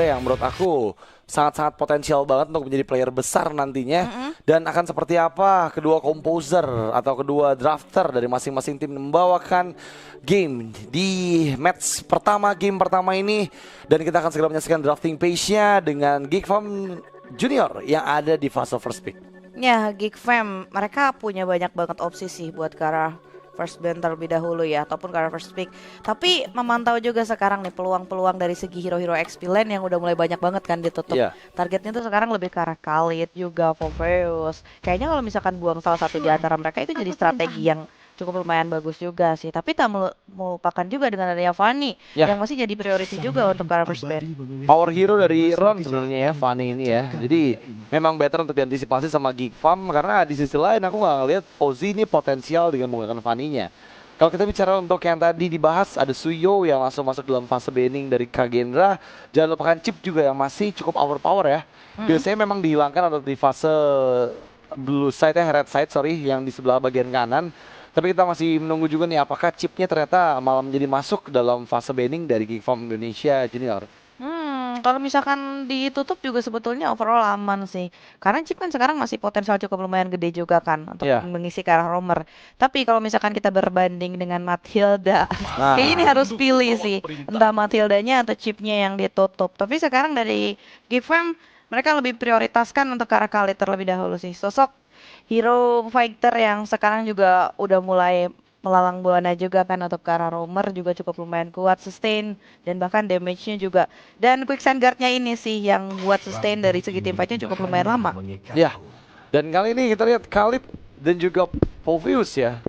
yang menurut aku sangat-sangat potensial banget untuk menjadi player besar nantinya. Dan akan seperti apa kedua composer atau kedua drafter dari masing-masing tim membawakan game di match pertama, game pertama ini. Dan kita akan segera menyaksikan drafting page-nya dengan Geek Farm Junior yang ada di fase first pick. Ya, Geek Fam, mereka punya banyak banget opsi sih buat ke arah first band terlebih dahulu ya, ataupun ke arah first pick. Tapi memantau juga sekarang nih peluang-peluang dari segi hero-hero XP lane yang udah mulai banyak banget kan ditutup. Iya. Targetnya tuh sekarang lebih ke arah Khalid juga, Popheus. Kayaknya kalau misalkan buang salah satu di antara mereka itu jadi strategi yang cukup lumayan bagus juga sih. Tapi tak melupakan juga dengan adanya Fanny Ya. yang masih jadi priority juga untuk ke arah first band. Power hero dari Ron sebenarnya ya, Fanny ini ya. Jadi memang better untuk diantisipasi sama Geek Farm karena di sisi lain aku nggak ngeliat Ozzy ini potensial dengan menggunakan Fanny-nya. Kalau kita bicara untuk yang tadi dibahas, ada Suyo yang langsung masuk dalam fase banning dari Kagendra. Jangan lupakan Chip juga yang masih cukup overpower ya. Biasanya memang dihilangkan atau di fase blue side red side yang di sebelah bagian kanan. Tapi kita masih menunggu juga nih apakah chipnya ternyata malah menjadi masuk dalam fase banning dari Geek Farm Indonesia Junior. Kalau misalkan ditutup juga sebetulnya overall aman sih. Karena chip kan sekarang masih potensial cukup lumayan gede juga kan untuk Iya. mengisi ke arah roamer. Tapi kalau misalkan kita berbanding dengan Matilda, Nah. kayaknya ini harus pilih sih. Entah Matildanya atau chipnya yang ditutup. Tapi sekarang dari Gifam, mereka lebih prioritaskan untuk ke arah Khalid terlebih dahulu sih. Sosok hero fighter yang sekarang juga udah mulai melalang buana juga kan untuk ke arah roamer juga cukup lumayan kuat, sustain dan bahkan damage-nya juga. Dan quicksand guard-nya ini sih yang buat sustain dari segi team fight-nya cukup lumayan lama. Ya. Dan kali ini kita lihat Khalid dan juga Popheus ya.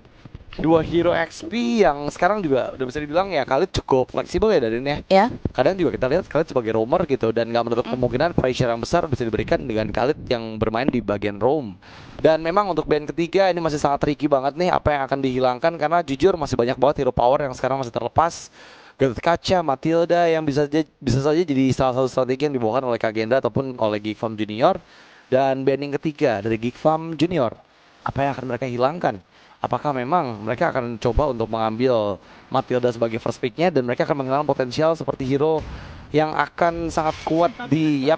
Dua hero XP yang sekarang juga udah bisa dibilang ya Khalid cukup fleksibel ya dari ini ya. Ya. Kadang juga kita lihat Khalid sebagai roamer gitu dan nggak menutup kemungkinan pressure yang besar bisa diberikan dengan Khalid yang bermain di bagian roam. Dan memang untuk band ketiga ini masih sangat tricky banget nih apa yang akan dihilangkan karena jujur masih banyak banget hero power yang sekarang masih terlepas. Gatot Kaca, Matilda yang bisa saja jadi salah satu strategi yang dibawakan oleh Kagendra ataupun oleh Geek Farm Junior. Dan banding ketiga dari Geek Farm Junior, apa yang akan mereka hilangkan? Apakah memang mereka akan coba untuk mengambil Matilda sebagai first pick-nya dan mereka akan menghilangkan potensial seperti hero yang akan sangat kuat di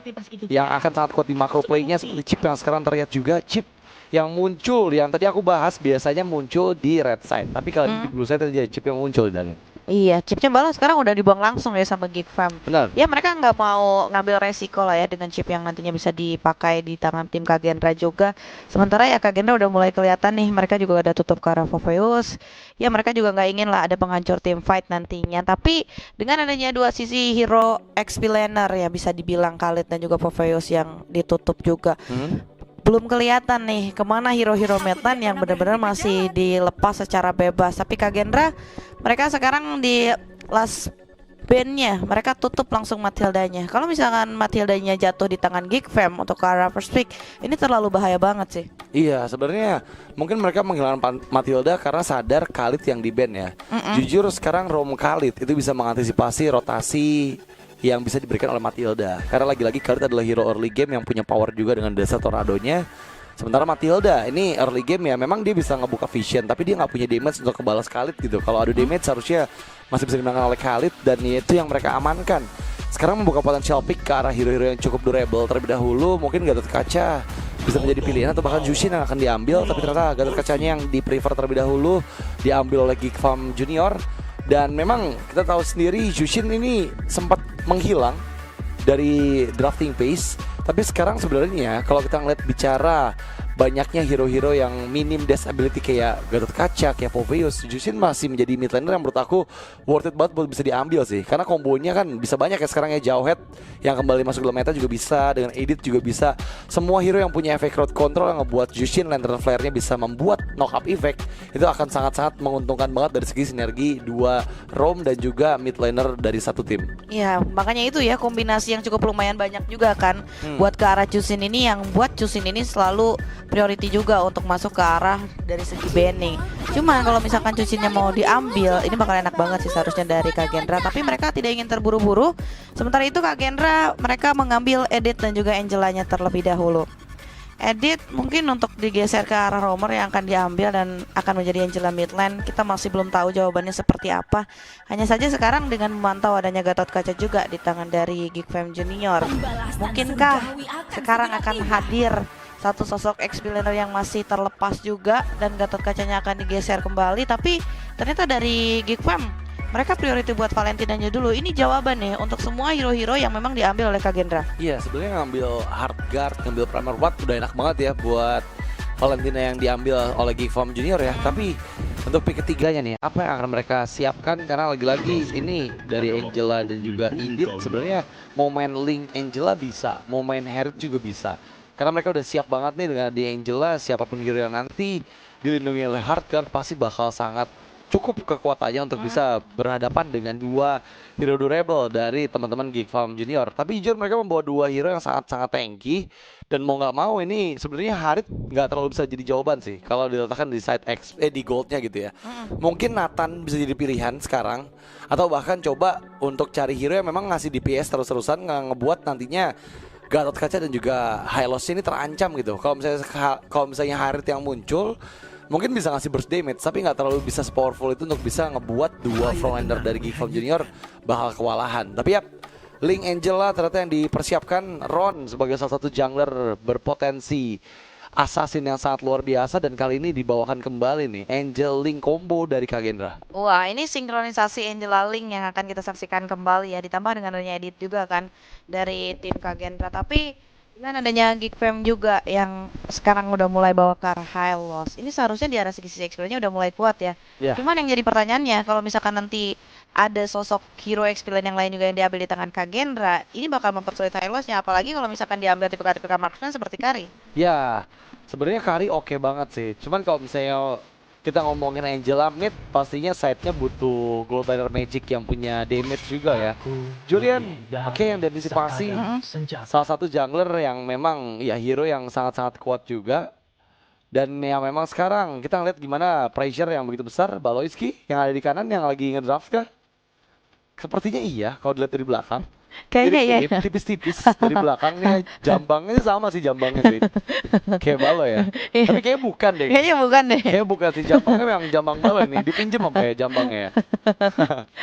yang akan sangat kuat di macro play-nya seperti Chip yang sekarang terlihat juga Chip yang muncul yang tadi aku bahas biasanya muncul di red side tapi kalau di blue side tadi Chip yang muncul dan Iya, chipnya malah sekarang udah dibuang langsung ya sama Geek Fam. benar. Ya mereka nggak mau ngambil resiko lah ya dengan chip yang nantinya bisa dipakai di tangan tim Kagendra juga. Sementara ya Kagendra udah mulai kelihatan nih mereka juga udah tutup ke arah Popheus. Ya mereka juga nggak ingin lah ada penghancur tim fight nantinya. Tapi dengan adanya dua sisi hero XP laner ya bisa dibilang Khalid dan juga Popheus yang ditutup juga. Belum kelihatan nih kemana hero-hero metan yang benar-benar masih dilepas secara bebas. Tapi Kagendra mereka sekarang di last bandnya mereka tutup langsung Matildanya. Kalau misalkan Matildanya jatuh di tangan Geek Fam untuk ke arah first pick, ini terlalu bahaya banget sih. Iya, sebenarnya mungkin mereka menghilangkan Matilda karena sadar Khalid yang di ban ya. Jujur sekarang roam Khalid itu bisa mengantisipasi rotasi yang bisa diberikan oleh Matilda. Karena lagi-lagi Khalid adalah hero early game yang punya power juga dengan desa tornadonya. Sementara Matilda ini early game ya memang dia bisa ngebuka vision tapi dia nggak punya damage untuk kebalas Khalid gitu. Kalau ada damage seharusnya masih bisa dimenangkan oleh Khalid dan itu yang mereka amankan. Sekarang membuka potensial pick ke arah hero-hero yang cukup durable terlebih dahulu. Mungkin Gatot Kaca bisa menjadi pilihan atau bahkan Jushin yang akan diambil. Tapi ternyata Gatot Kacanya yang di prefer terlebih dahulu diambil oleh Geek Farm Junior. Dan memang kita tahu sendiri Jushin ini sempat menghilang dari drafting pace. Tapi sekarang sebenarnya kalau kita ngeliat bicara banyaknya hero-hero yang minim dash ability kayak Gatot Kaca, kayak Popheus, Jushin masih menjadi mid laner yang menurut aku worth it banget buat bisa diambil sih. Karena kombonya kan bisa banyak ya sekarang ya, Jauhead yang kembali masuk dalam meta juga bisa, dengan Edit juga bisa. Semua hero yang punya efek crowd control yang ngebuat Jushin lantern flare-nya bisa membuat knock up effect, itu akan sangat-sangat menguntungkan banget dari segi sinergi dua roam dan juga mid laner dari satu tim. Ya makanya itu ya kombinasi yang cukup lumayan banyak juga kan buat ke arah Jushin ini yang buat Jushin ini selalu priority juga untuk masuk ke arah dari segi banning. Cuman kalau misalkan Jushinnya mau diambil, ini bakal enak banget sih seharusnya dari Kagendra. Tapi mereka tidak ingin terburu-buru. Sementara itu Kagendra mereka mengambil Edit dan juga Angelanya terlebih dahulu. Edit mungkin untuk digeser ke arah roamer yang akan diambil dan akan menjadi Angela Midland. Kita masih belum tahu jawabannya seperti apa. Hanya saja sekarang dengan memantau adanya Gatot Kaca juga di tangan dari Geek Fam Junior, mungkinkah sekarang akan hadir satu sosok ex-billionaire yang masih terlepas juga dan Gatot Kacanya akan digeser kembali. Tapi ternyata dari Geek Fam mereka priority buat Valentinanya dulu. Ini jawabannya untuk semua hero-hero yang memang diambil oleh Kagendra. Iya, sebenarnya ngambil hard guard, ngambil primer ward udah enak banget ya buat Valentina yang diambil oleh Geek Fam Junior ya. Tapi untuk pick ketiganya nih, apa yang akan mereka siapkan? Karena lagi-lagi ini dari Angela dan juga Indit sebenarnya mau main Link Angela bisa, mau main Harriet juga bisa. Karena mereka udah siap banget nih dengan di Angela, siapapun hero yang nanti dilindungi oleh hard guard pasti bakal sangat cukup kekuatannya untuk bisa berhadapan dengan dua hero durable dari teman-teman Geek Farm Junior. Tapi jujur mereka membawa dua hero yang sangat-sangat tanky dan mau nggak mau ini sebenarnya Harit nggak terlalu bisa jadi jawaban sih kalau diletakkan di side X di goldnya gitu ya. Mungkin Nathan bisa jadi pilihan sekarang atau bahkan coba untuk cari hero yang memang ngasih DPS terus-terusan ngebuat nantinya Gatot Kaca dan juga Hylos ini terancam gitu. Kalau misalnya Harit yang muncul mungkin bisa ngasih burst damage tapi nggak terlalu bisa powerful itu untuk bisa ngebuat dua frontlaner dari Geek Farm Junior bakal kewalahan. Tapi ya Link Angela ternyata yang dipersiapkan Ron sebagai salah satu jungler berpotensi assassin yang sangat luar biasa dan kali ini dibawakan kembali nih Angel Link combo dari Kagendra. Wah, ini sinkronisasi Angela Link yang akan kita saksikan kembali ya, ditambah dengan adanya edit juga kan dari tim Kagendra. Tapi dengan adanya Geek Fam juga yang sekarang udah mulai bawa ke arah high loss, ini seharusnya di arah sisi experience-nya udah mulai kuat ya. Ya. Cuman yang jadi pertanyaannya, kalau misalkan nanti ada sosok hero experience yang lain juga yang diambil di tangan Kagendra, ini bakal mempersulit high loss-nya, apalagi kalau misalkan diambil tipe marksman seperti Kari. Ya, sebenarnya Kari oke banget sih. Cuman kalau misalnya kita ngomongin Angela mid, pastinya side-nya butuh Gold Rider Magic yang punya damage juga ya. Julian, oke yang diantisipasi salah satu jungler yang memang ya hero yang sangat-sangat kuat juga. Dan yang memang sekarang kita ngeliat gimana pressure yang begitu besar Baloiski yang ada di kanan yang lagi ngedraft kah? Sepertinya iya kalau dilihat dari belakang. Kayaknya ya. Mirip-mirip, tipis-tipis dari belakangnya, jambangnya sama sih jambangnya Grit. Kayak Balo ya. Tapi kayaknya bukan deh. Kayaknya bukan deh. Kayaknya bukan sih jambangnya memang jambang Balo nih. Dipinjem apa ya jambangnya ya?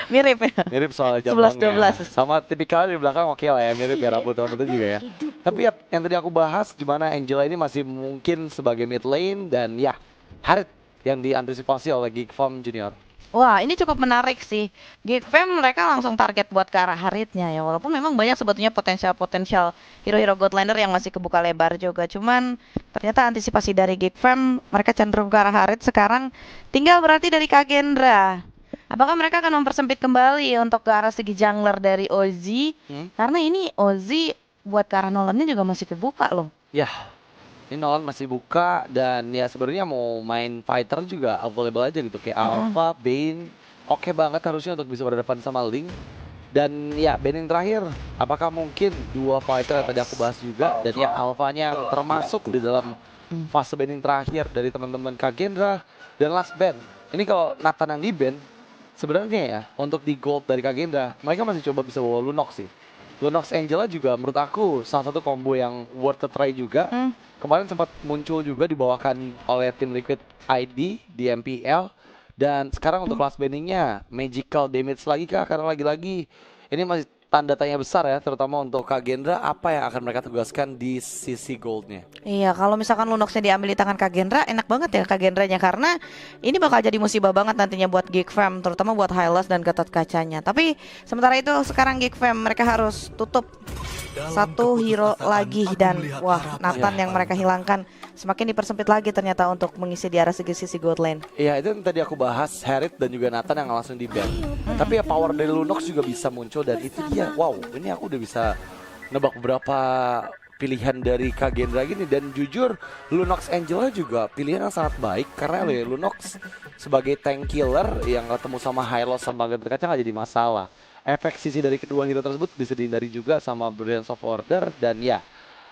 Mirip ya. Mirip soal jambangnya. 11-12. Sama tipikal di belakang oke lah ya, mirip ya rambut itu juga ya. Tapi ya yang tadi aku bahas gimana Angela ini masih mungkin sebagai mid lane dan ya Harit yang diantisipasi oleh Geek Farm Junior. Wah, ini cukup menarik sih. Geek Fam mereka langsung target buat ke arah Haritnya ya. Walaupun memang banyak sebetulnya potensial hero-hero Godlander yang masih kebuka lebar juga. Cuman ternyata antisipasi dari Geek Fam mereka cenderung ke arah Harit sekarang. Tinggal berarti dari Kagendra. Apakah mereka akan mempersempit kembali untuk ke arah segi jungler dari Ozzy? Karena ini Ozzy buat ke arah Nolannya juga masih kebuka loh. Ya, ini Nolan masih buka dan ya sebenarnya mau main fighter juga available aja gitu kayak Alpha, Bane, oke banget harusnya untuk bisa berhadapan sama Link. Dan ya Bane yang terakhir, apakah mungkin dua fighter yang tadi aku bahas juga dan ya Alphanya termasuk di dalam fase Bane yang terakhir dari teman-teman Kagendra dan last ban. Ini kalau Nathan yang di ban sebenarnya ya untuk di gold dari Kagendra mereka masih coba bisa bawa Lunox sih. Lunox Angela juga menurut aku salah satu combo yang worth a try juga. Kemarin sempat muncul juga dibawakan oleh tim Liquid ID di MPL. Dan sekarang untuk class banningnya magical damage lagi kah? Karena lagi-lagi ini masih tanda tanya besar ya, terutama untuk Kagendra, apa yang akan mereka tugaskan di sisi goldnya. Iya, kalau misalkan Lunoxnya diambil di tangan Kagendra, enak banget ya Kagendranya karena ini bakal jadi musibah banget nantinya buat Geek Fam, terutama buat Hylos dan Gatot Kacanya. Tapi sementara itu sekarang Geek Fam mereka harus tutup satu hero lagi dan wah Nathan yang mereka hilangkan semakin dipersempit lagi ternyata untuk mengisi di arah sisi gold lane. Iya, itu yang tadi aku bahas, Harit dan juga Nathan yang langsung di ban. Tapi ya power dari Lunox juga bisa muncul dan itu dia. Wow, ini aku udah bisa nebak beberapa pilihan dari Kagendra gini dan jujur Lunox Angela juga pilihan yang sangat baik karena Lunox sebagai tank killer yang ketemu sama Hylos sama Gatot Kaca nggak jadi masalah. Efek sisi dari kedua hero tersebut bisa dihindari juga sama Brilliance of Order dan ya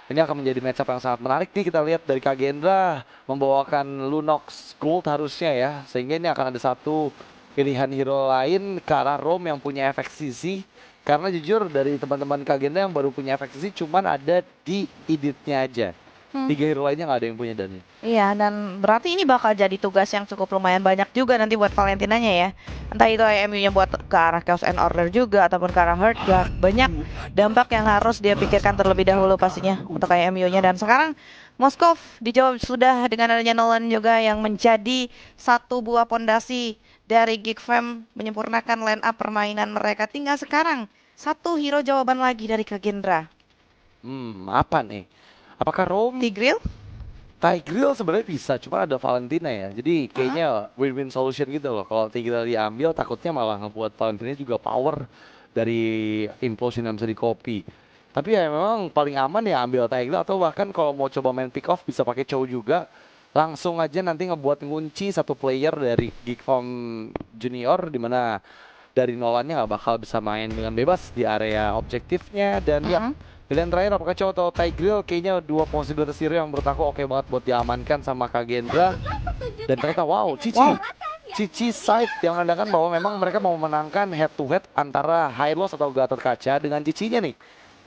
ini akan menjadi matchup yang sangat menarik nih. Kita lihat dari Kagendra membawakan Lunox Gold harusnya ya, sehingga ini akan ada satu pilihan hero lain ke arah Rom yang punya efek sisi. Karena jujur dari teman-teman Kagendra yang baru punya efek sisi cuman ada di editnya aja. Tiga hero lainnya nggak ada yang punya Daniel. Iya, dan berarti ini bakal jadi tugas yang cukup lumayan banyak juga nanti buat Valentinanya ya. Entah itu IMU-nya buat ke arah Chaos and Order juga ataupun ke arah Heartguard. Banyak dampak yang harus dia pikirkan terlebih dahulu pastinya untuk IMU-nya. Dan sekarang Moskov dijawab sudah dengan adanya Nolan juga yang menjadi satu buah pondasi dari Geek Fam menyempurnakan line up permainan mereka. Tinggal sekarang satu hero jawaban lagi dari Kagendra. Apa nih? Apakah Rome? Tigreal? Tigreal sebenarnya bisa, cuma ada Valentina ya. Jadi kayaknya win-win solution gitu loh. Kalau Tigreal diambil, takutnya malah ngebuat Valentina juga power dari implosion yang bisa di-copy. Tapi ya memang paling aman ya ambil Tigreal, atau bahkan kalau mau coba main pick off bisa pakai Chow juga. Langsung aja nanti ngebuat ngunci satu player dari Geek Farm Junior, dimana dari Nolannya nggak bakal bisa main dengan bebas di area objektifnya. Dan ya pilihan terakhir apakah Chow atau Tigreal, kayaknya dua possibilitas hero yang menurut aku oke banget buat diamankan sama Kagendra. Dan ternyata wow, Cici side yang menandakan bahwa memang mereka mau memenangkan head to head antara Hylos atau Gatot Kaca dengan Cicinya nih.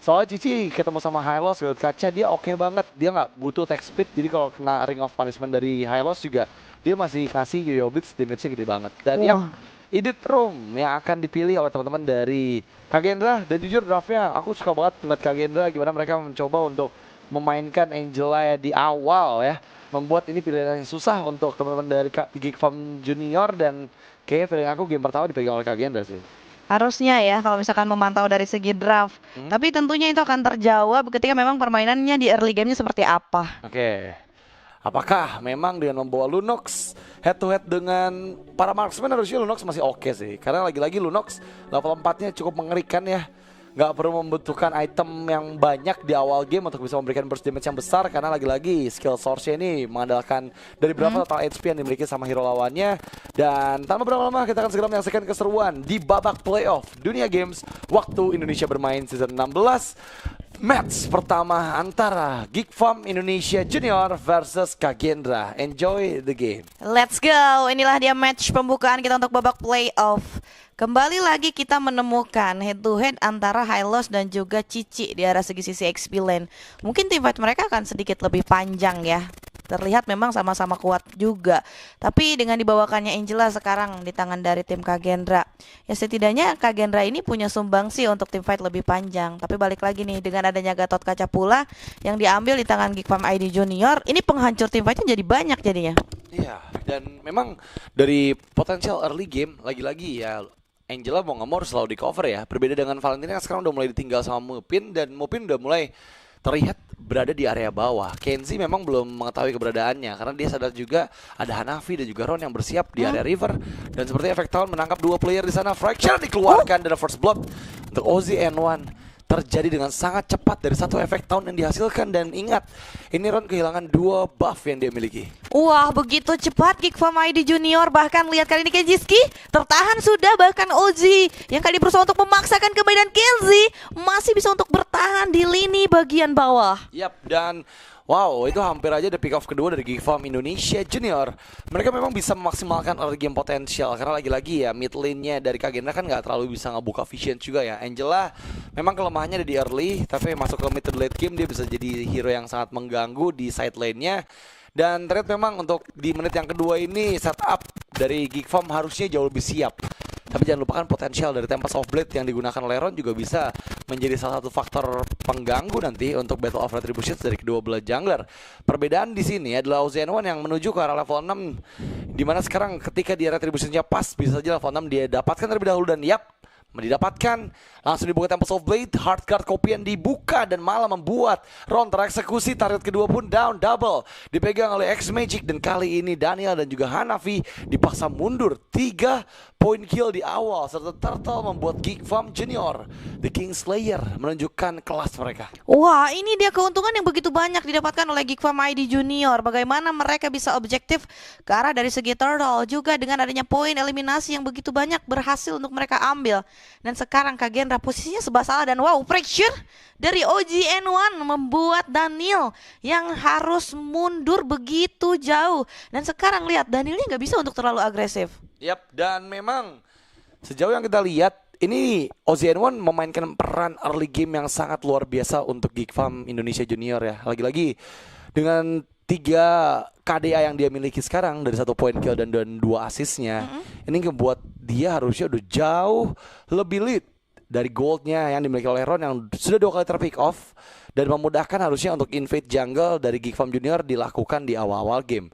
Soalnya Cici ketemu sama Hylos, Gatot Kaca dia oke banget, dia nggak butuh attack speed, jadi kalau kena Ring of Punishment dari Hylos juga dia masih kasih Yo-Yo Blitz, damage-nya gede banget. Dan yang Edit Room yang akan dipilih oleh teman-teman dari Kagendra. Dan jujur draftnya aku suka banget ngeliat Kagendra gimana mereka mencoba untuk memainkan Angela ya di awal ya, membuat ini pilihan yang susah untuk teman-teman dari Geek Farm Junior. Dan kayaknya feeling aku game pertama dipegang oleh Kagendra sih. Harusnya ya kalau misalkan memantau dari segi draft. Tapi tentunya itu akan terjawab ketika memang permainannya di early game-nya seperti apa. Oke. Apakah memang dengan membawa Lunox head to head dengan para marksman, harusnya Lunox masih oke sih. Karena lagi-lagi Lunox level 4-nya cukup mengerikan ya. Nggak perlu membutuhkan item yang banyak di awal game untuk bisa memberikan burst damage yang besar. Karena lagi-lagi skill source-nya ini mengandalkan dari berapa total HP yang dimiliki sama hero lawannya. Dan tanpa berlama-lama kita akan segera menyaksikan keseruan di babak playoff Dunia Games waktu Indonesia bermain season 16. Match pertama antara Geek Farm Indonesia Junior versus Kagendra. Enjoy the game. Let's go. Inilah dia match pembukaan kita untuk babak playoff. Kembali lagi kita menemukan head to head antara Hylos dan juga Cici di arah sisi XP lane. Mungkin team fight mereka akan sedikit lebih panjang ya. Terlihat memang sama-sama kuat juga. Tapi dengan dibawakannya Angela sekarang di tangan dari tim Kagendra, ya setidaknya Kagendra ini punya sumbangsi untuk tim fight lebih panjang. Tapi balik lagi nih, dengan adanya Gatot Kaca pula yang diambil di tangan Geek Farm ID Junior, ini penghancur tim fightnya jadi banyak jadinya. Iya, dan memang dari potensial early game, lagi-lagi ya Angela mau nggak mau harus selalu di cover ya. Berbeda dengan Valentina yang sekarang udah mulai ditinggal sama Mupin, dan Mupin udah mulai terlihat berada di area bawah. Kenzie memang belum mengetahui keberadaannya karena dia sadar juga ada Hanafi dan juga Ron yang bersiap di area river. Dan seperti efek tahun menangkap dua player di sana, Fraction dikeluarkan dan first blood untuk Ozzy N1 terjadi dengan sangat cepat dari satu efek tahun yang dihasilkan. Dan ingat, ini Ron kehilangan dua buff yang dia miliki. Wah, begitu cepat Geek Farm ID Junior. Bahkan lihat kali ini Kenjiski tertahan sudah. Bahkan Ozzy yang kali berusaha untuk memaksakan ke medan, Kenzie masih bisa untuk bertahan di lini bagian bawah. Yap, dan wow, itu hampir aja the pick off kedua dari Geek Farm Indonesia Junior. Mereka memang bisa memaksimalkan early game potensial karena lagi-lagi ya mid lane-nya dari Kagendra kan nggak terlalu bisa ngebuka vision juga ya. Angela memang kelemahannya ada di early, tapi masuk ke mid to late game dia bisa jadi hero yang sangat mengganggu di side lane-nya. Dan ternyata memang untuk di menit yang kedua ini setup dari Geek Farm harusnya jauh lebih siap. Tapi jangan lupakan potensial dari Tempest of Blade yang digunakan oleh Ron juga bisa menjadi salah satu faktor pengganggu nanti untuk Battle of Retribution dari kedua belah jungler. Perbedaan di sini adalah Zen1 yang menuju ke arah level 6, dimana sekarang ketika dia Retribution-nya pas, bisa saja level 6 dia dapatkan terlebih dahulu. Dan yap, didapatkan langsung dibuka Tempest of Blade, Hardguard kopian dibuka dan malah membuat Ron tereksekusi. Target kedua pun down double dipegang oleh X-Magic, dan kali ini Daniel dan juga Hanafi dipaksa mundur. 3 poin kill di awal serta Turtle membuat Geek Farm Junior, The Kingslayer, menunjukkan kelas mereka. Wah, ini dia keuntungan yang begitu banyak didapatkan oleh Geek Farm ID Junior. Bagaimana mereka bisa objektif ke arah dari segi Turtle, juga dengan adanya poin eliminasi yang begitu banyak berhasil untuk mereka ambil. Dan sekarang Kagendra posisinya serba salah, dan wow, pressure dari OGN1 membuat Daniel yang harus mundur begitu jauh. Dan sekarang lihat, Danielnya nggak bisa untuk terlalu agresif. Yap, dan memang sejauh yang kita lihat ini OZN1 memainkan peran early game yang sangat luar biasa untuk Geek Farm Indonesia Junior ya. Lagi-lagi dengan 3 KDA yang dia miliki sekarang dari 1 point kill dan 2 asisnya, ini ngebuat dia harusnya udah jauh lebih lead dari goldnya yang dimiliki oleh Ron yang sudah 2 kali terpick off, dan memudahkan harusnya untuk invade jungle dari Geek Farm Junior dilakukan di awal-awal game.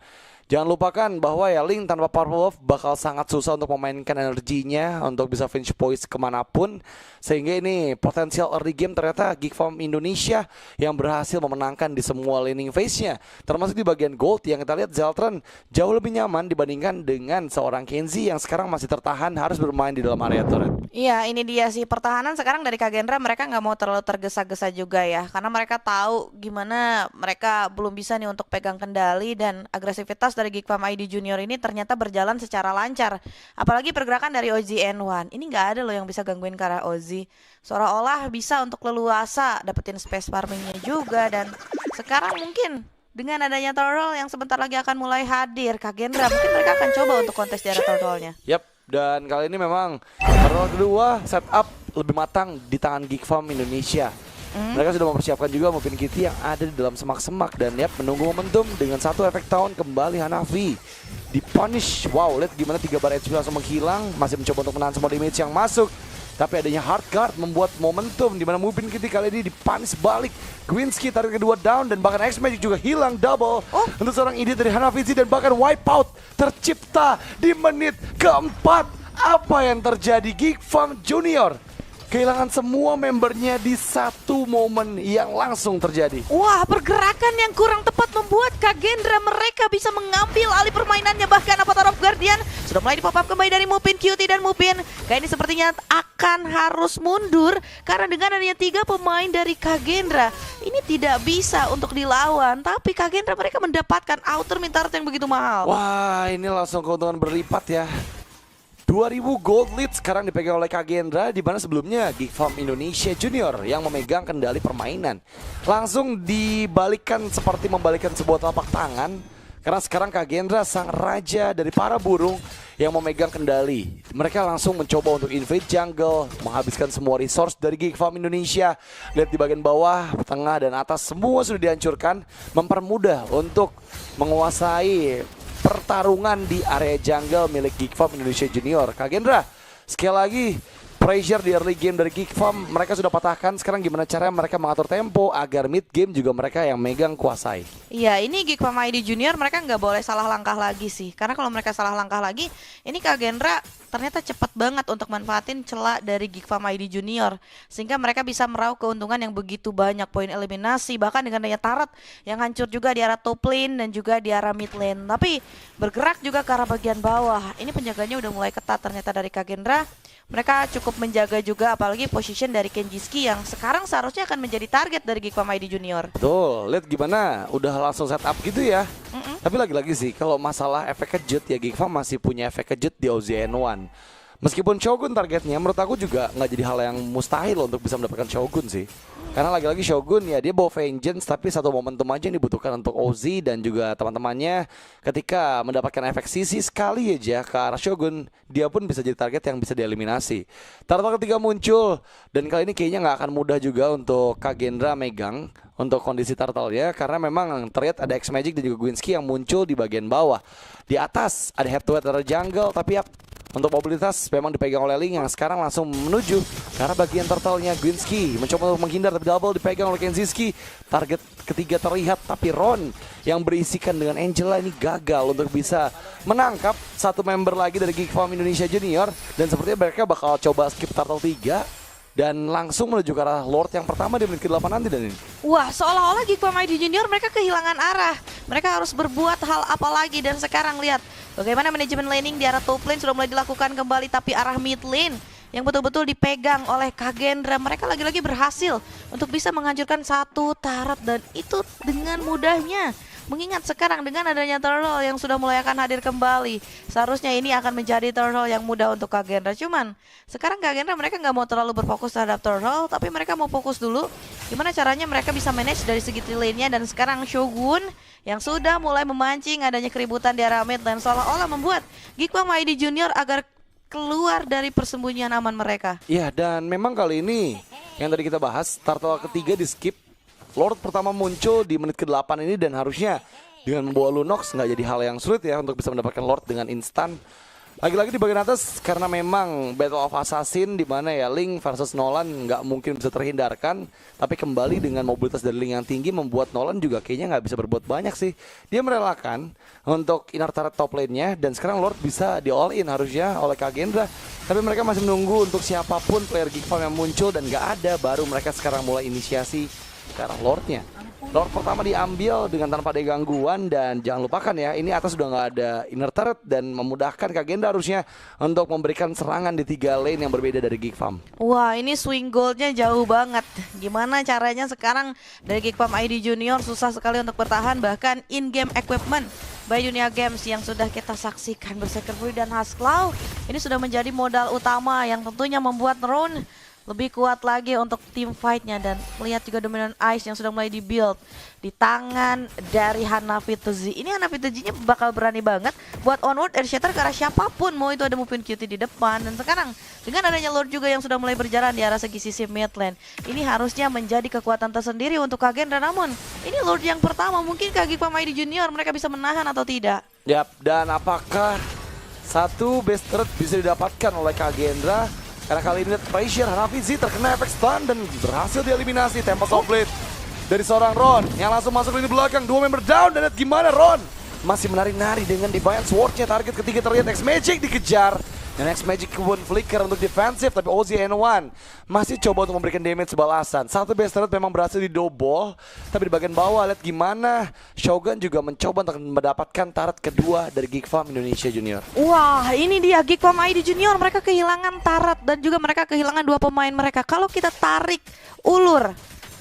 Jangan lupakan bahwa ya Link tanpa Purple Wolf bakal sangat susah untuk memainkan energinya untuk bisa finish points kemanapun. Sehingga ini potensial early game ternyata Geek Farm Indonesia yang berhasil memenangkan di semua laning phase-nya. Termasuk di bagian gold yang kita lihat Zeltron jauh lebih nyaman dibandingkan dengan seorang Kenzie yang sekarang masih tertahan harus bermain di dalam area turret. Iya, ini dia sih pertahanan sekarang dari Kagendra, mereka nggak mau terlalu tergesa-gesa juga ya, karena mereka tahu gimana mereka belum bisa nih untuk pegang kendali, dan agresivitas dari Geek Farm ID Junior ini ternyata berjalan secara lancar. Apalagi pergerakan dari OZN1, ini nggak ada loh yang bisa gangguin ke arah Ozi. Seolah-olah bisa untuk leluasa dapetin space farmingnya juga, dan sekarang mungkin dengan adanya turtle yang sebentar lagi akan mulai hadir, Kagendra mungkin mereka akan coba untuk kontes di arah turtle-nya. Yap. Dan kali ini memang turtle kedua setup lebih matang di tangan Geek Farm Indonesia. Mereka sudah mempersiapkan juga Mupin Kitty yang ada di dalam semak-semak, dan yap, menunggu momentum dengan 1 efek tahun kembali Hanafi di punish. Wow, lihat gimana 3 bar HP langsung menghilang, masih mencoba untuk menahan semua damage yang masuk. Tapi adanya hard guard membuat momentum di mana Mupin Kitty kali ini dipunish balik. Gwinski tarik kedua down, dan bahkan X-Magic juga hilang double untuk seorang ide dari Hanafi, dan bahkan wipeout tercipta di menit keempat. Apa yang terjadi? Geek Farm Junior kehilangan semua membernya di satu momen yang langsung terjadi. Wah, pergerakan yang kurang tepat membuat Kagendra mereka bisa mengambil alih permainannya. Bahkan Avatar of Guardian sudah mulai di-pop up kembali dari Mupin, Cutie dan Mupin. Kayak ini sepertinya akan harus mundur karena dengan adanya 3 pemain dari Kagendra, ini tidak bisa untuk dilawan. Tapi Kagendra mereka mendapatkan outer mintaret yang begitu mahal. Wah, ini langsung keuntungan berlipat ya. 2000 gold lead sekarang dipegang oleh Kagendra, di mana sebelumnya Geek Farm Indonesia Junior yang memegang kendali permainan. Langsung dibalikkan seperti membalikkan sebuah telapak tangan, karena sekarang Kagendra sang raja dari para burung yang memegang kendali. Mereka langsung mencoba untuk invade jungle, menghabiskan semua resource dari Geek Farm Indonesia. Lihat di bagian bawah, tengah dan atas semua sudah dihancurkan, mempermudah untuk menguasai pertarungan di area jungle milik Geek Farm Indonesia Junior. Kagendra, sekali lagi pressure di early game dari Geek Farm mereka sudah patahkan. Sekarang gimana caranya mereka mengatur tempo agar mid game juga mereka yang megang kuasai. Iya, ini Geek Farm ID Junior mereka nggak boleh salah langkah lagi sih. Karena kalau mereka salah langkah lagi, ini Kagendra ternyata cepat banget untuk manfaatin celah dari Geek Farm ID Junior, sehingga mereka bisa meraup keuntungan yang begitu banyak, poin eliminasi, bahkan dengan daya turret yang hancur juga di arah top lane dan juga di arah mid lane. Tapi bergerak juga ke arah bagian bawah. Ini penjaganya udah mulai ketat ternyata dari Kagendra. Mereka cukup menjaga juga, apalagi position dari Kenjiski yang sekarang seharusnya akan menjadi target dari Geek Farm ID Junior. Betul, lihat gimana udah langsung setup gitu ya. Tapi lagi-lagi sih kalau masalah efek kejut ya, Geek Farm masih punya efek kejut di OZN1. Meskipun Shogun targetnya, menurut aku juga nggak jadi hal yang mustahil untuk bisa mendapatkan Shogun sih. Karena lagi-lagi Shogun ya dia bawa Vengeance, tapi satu momentum aja yang dibutuhkan untuk Ozi dan juga teman-temannya. Ketika mendapatkan efek sisi sekali aja ke arah Shogun, dia pun bisa jadi target yang bisa dieliminasi. Turtle ketiga muncul, dan kali ini kayaknya nggak akan mudah juga untuk Kagendra megang untuk kondisi turtle ya, karena memang terlihat ada X-Magic dan juga Gwinski yang muncul di bagian bawah. Di atas ada head to head dari jungle, tapi ya untuk mobilitas memang dipegang oleh Ling yang sekarang langsung menuju karena bagian turtle-nya. Gwinski mencoba untuk menghindar, tapi double dipegang oleh Kenziski. Target ketiga terlihat, tapi Ron yang berisikan dengan Angela ini gagal untuk bisa menangkap satu member lagi dari Geek Farm Indonesia Junior. Dan sepertinya mereka bakal coba skip turtle 3 dan langsung menuju ke arah Lord yang pertama di menit ke-8 nanti. Dan ini Wah, seolah-olah Geek Farm ID Junior mereka kehilangan arah. Mereka harus berbuat hal apa lagi, dan sekarang lihat bagaimana manajemen laning di arah top lane sudah mulai dilakukan kembali, tapi arah mid lane yang betul-betul dipegang oleh Kagendra, mereka lagi-lagi berhasil untuk bisa menghancurkan satu turret, dan itu dengan mudahnya. Mengingat sekarang dengan adanya turtle yang sudah mulai akan hadir kembali, seharusnya ini akan menjadi turtle yang mudah untuk Kagendra. Cuman sekarang Kagendra mereka nggak mau terlalu berfokus terhadap turtle, tapi mereka mau fokus dulu gimana caranya mereka bisa manage dari segi lane-nya. Dan sekarang Shogun yang sudah mulai memancing adanya keributan di arah mid dan seolah-olah membuat Geek Farm ID Junior agar keluar dari persembunyian aman mereka. Iya, dan memang kali ini yang tadi kita bahas, turtle ketiga di skip. Lord pertama muncul di menit ke-8 ini dan harusnya dengan membawa Lunox nggak jadi hal yang sulit ya untuk bisa mendapatkan Lord dengan instan. Lagi-lagi di bagian atas karena memang Battle of Assassin di mana ya Link versus Nolan nggak mungkin bisa terhindarkan. Tapi kembali dengan mobilitas dari Link yang tinggi membuat Nolan juga kayaknya nggak bisa berbuat banyak sih. Dia merelakan untuk inner turret top lane-nya dan sekarang Lord bisa di all in harusnya oleh Kagendra. Tapi mereka masih menunggu untuk siapapun player Geek Farm yang muncul dan nggak ada, baru mereka sekarang mulai inisiasi ke arah Lord-nya. Lord pertama diambil dengan tanpa ada gangguan dan jangan lupakan ya, ini atas sudah nggak ada inner turret dan memudahkan Kagendra harusnya untuk memberikan serangan di 3 lane yang berbeda dari Geek Farm. Wah, ini swing goalnya jauh banget. Gimana caranya sekarang dari Geek Farm ID Junior susah sekali untuk bertahan, bahkan in-game equipment by Dunia Games yang sudah kita saksikan Berserker Fury dan Hasklaw ini sudah menjadi modal utama yang tentunya membuat Ron lebih kuat lagi untuk team fight-nya. Dan melihat juga Dominant Ice yang sudah mulai di-build di tangan dari Hanafi Tezi. Ini Hanafi Tezi-nya bakal berani banget buat onward Earthshatter ke arah siapapun, mau itu ada Mupin Cutie di depan. Dan sekarang dengan adanya Lord juga yang sudah mulai berjalan di arah segi sisi mid lane, ini harusnya menjadi kekuatan tersendiri untuk Kagendra. Namun ini Lord yang pertama, mungkin Geek Farm ID Junior mereka bisa menahan atau tidak? Yap, dan apakah satu base turret bisa didapatkan oleh Kagendra? Karena kali ini pressure Hanafi Z terkena efek stun dan berhasil dieliminasi. Tempest of Blade dari seorang Ron yang langsung masuk lini belakang. 2 member down dan lihat gimana Ron masih menari-nari dengan Defiant Sword-nya. Target ketiga terlihat X-Magic dikejar. Dan X-Magic kebun flicker untuk defensif, tapi Ozzy N1 masih coba untuk memberikan damage sebalasan. Satu base turret memang berhasil didobol, tapi di bagian bawah lihat gimana Shogun juga mencoba untuk mendapatkan turret kedua dari Geek Farm Indonesia Junior. Wah, ini dia Geek Farm ID Junior, mereka kehilangan turret dan juga mereka kehilangan 2 pemain mereka. Kalau kita tarik ulur,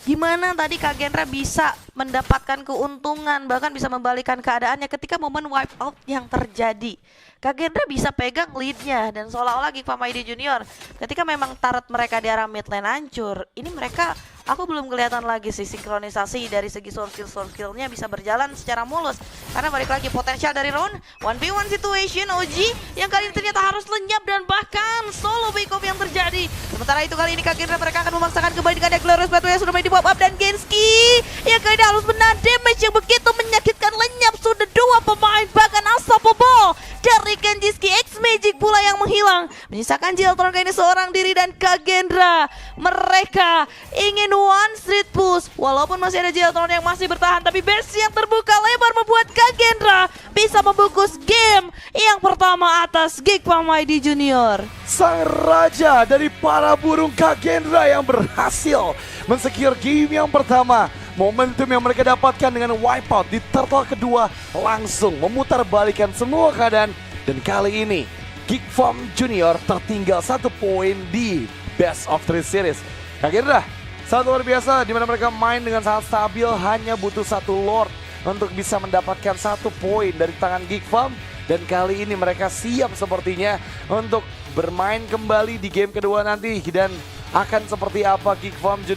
gimana tadi Kagendra bisa mendapatkan keuntungan, bahkan bisa membalikan keadaannya ketika momen wipe out yang terjadi. Kagendra bisa pegang leadnya dan seolah-olah Geek Farm ID Junior ketika memang turret mereka di arah mid lane hancur, ini mereka aku belum kelihatan lagi sih sinkronisasi dari segi source skillnya bisa berjalan secara mulus. Karena balik lagi potensial dari Ron 1v1 situation OG yang kali ini ternyata harus lenyap dan bahkan solo pick off yang terjadi. Sementara itu kali ini Kagendra mereka akan memaksakan kembali dengan Glorious Battle yang sudah main di pop up dan Gensky yang kali ini harus menahan damage yang begitu menyakitkan. Lenyap sudah 2 pemain, bahkan Unstoppable dari Genjiski. X-Magic pula yang menghilang, menyisakan Jiltron kali ini seorang diri dan Kagendra mereka ingin one street push walaupun masih ada Jiltron yang masih bertahan, tapi base yang terbuka lebar membuat Kagendra bisa membungkus game yang pertama atas Geek Farm ID Junior. Sang raja dari para burung Kagendra yang berhasil mensecure game yang pertama. Momentum yang mereka dapatkan dengan wipeout di turtle kedua langsung memutarbalikan semua keadaan. Dan kali ini Geek Farm Junior tertinggal 1 poin di Best of 3 Series. Kagendra sangat luar biasa di mana mereka main dengan sangat stabil, hanya butuh 1 Lord untuk bisa mendapatkan 1 poin dari tangan Geek Farm. Dan kali ini mereka siap sepertinya untuk bermain kembali di game kedua nanti. Dan akan seperti apa Geek Farm Junior